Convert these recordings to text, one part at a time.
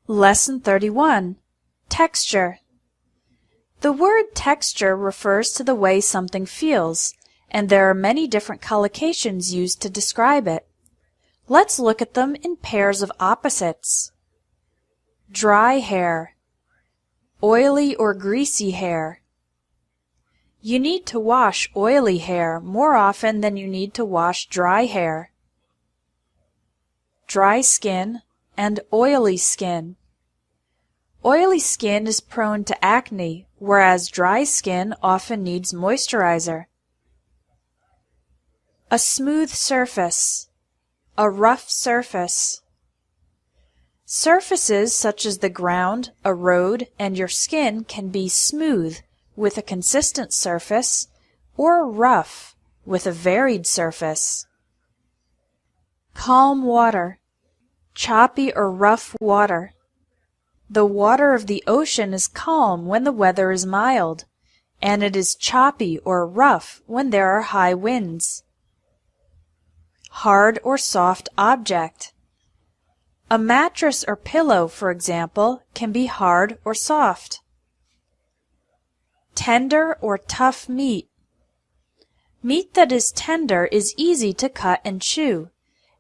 Lesson 31. Texture. The word texture refers to the way something feels, and there are many different collocations used to describe it. Let's look at them in pairs of opposites. Dry hair, oily or greasy hair. You need to wash oily hair more often than you need to wash dry hair. Dry skin and oily skin. Oily skin is prone to acne, whereas dry skin often needs moisturizer. A smooth surface, a rough surface. Surfaces such as the ground, a road, and your skin can be smooth with a consistent surface or rough with a varied surface. Calm water, choppy or rough water. The water of the ocean is calm when the weather is mild, and it is choppy or rough when there are high winds. Hard or soft object. A mattress or pillow, for example, can be hard or soft. Tender or tough meat. Meat that is tender is easy to cut and chew,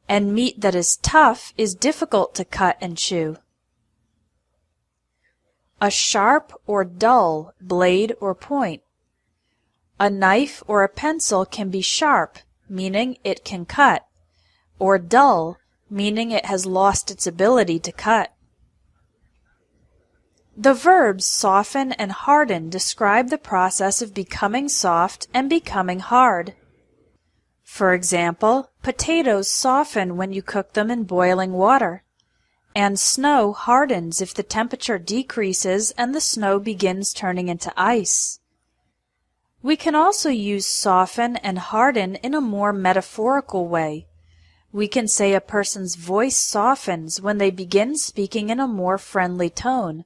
and meat that is tough is difficult to cut and chew. A sharp or dull blade or point. A knife or a pencil can be sharp, meaning it can cut, or dull, meaning it has lost its ability to cut. The verbs soften and harden describe the process of becoming soft and becoming hard. For example, potatoes soften when you cook them in boiling water, and snow hardens if the temperature decreases and the snow begins turning into ice. We can also use soften and harden in a more metaphorical way. We can say a person's voice softens when they begin speaking in a more friendly tone,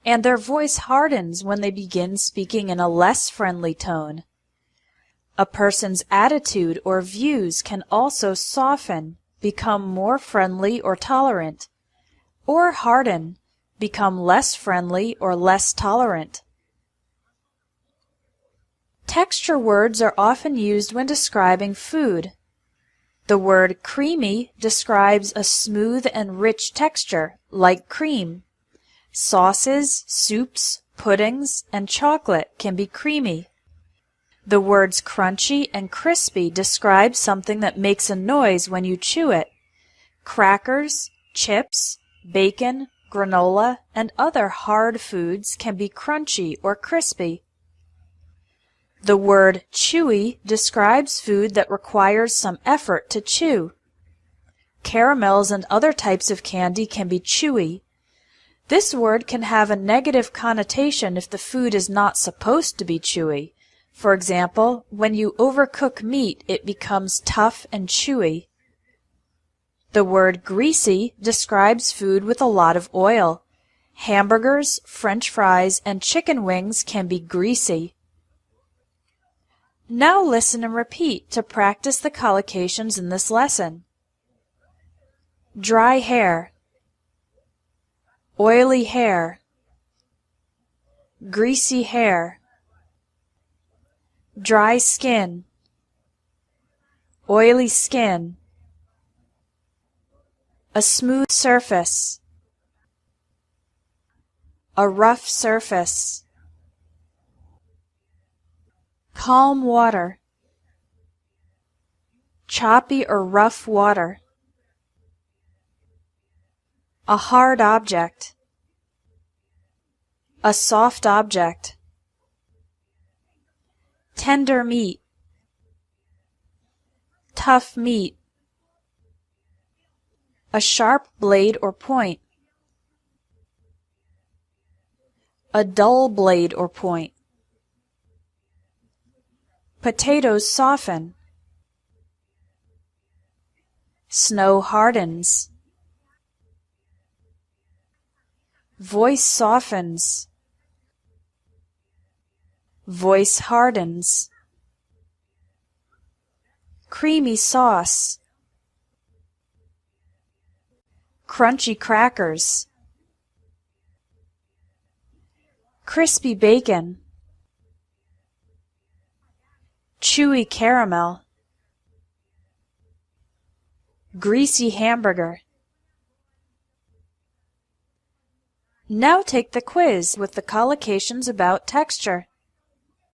and their voice hardens when they begin speaking in a less friendly tone. A person's attitude or views can also soften, become more friendly or tolerant, or harden, become less friendly or less tolerant. Texture words are often used when describing food. The word creamy describes a smooth and rich texture, like cream. Sauces, soups, puddings, and chocolate can be creamy. The words crunchy and crispy describe something that makes a noise when you chew it. Crackers, chips, bacon, granola, and other hard foods can be crunchy or crispy. The word chewy describes food that requires some effort to chew. Caramels and other types of candy can be chewy. This word can have a negative connotation if the food is not supposed to be chewy. For example, when you overcook meat, it becomes tough and chewy. The word greasy describes food with a lot of oil. Hamburgers, French fries, and chicken wings can be greasy. Now listen and repeat to practice the collocations in this lesson. Dry hair, oily hair, greasy hair, dry skin, oily skin, a smooth surface, a rough surface, calm water, choppy or rough water, a hard object, a soft object, tender meat, tough meat, a sharp blade or point, a dull blade or point. Potatoes soften. Snow hardens. Voice softens. Voice hardens. Creamy sauce. Crunchy crackers. crispy bacon, chewy caramel, greasy hamburger. Now take the quiz with the collocations about texture.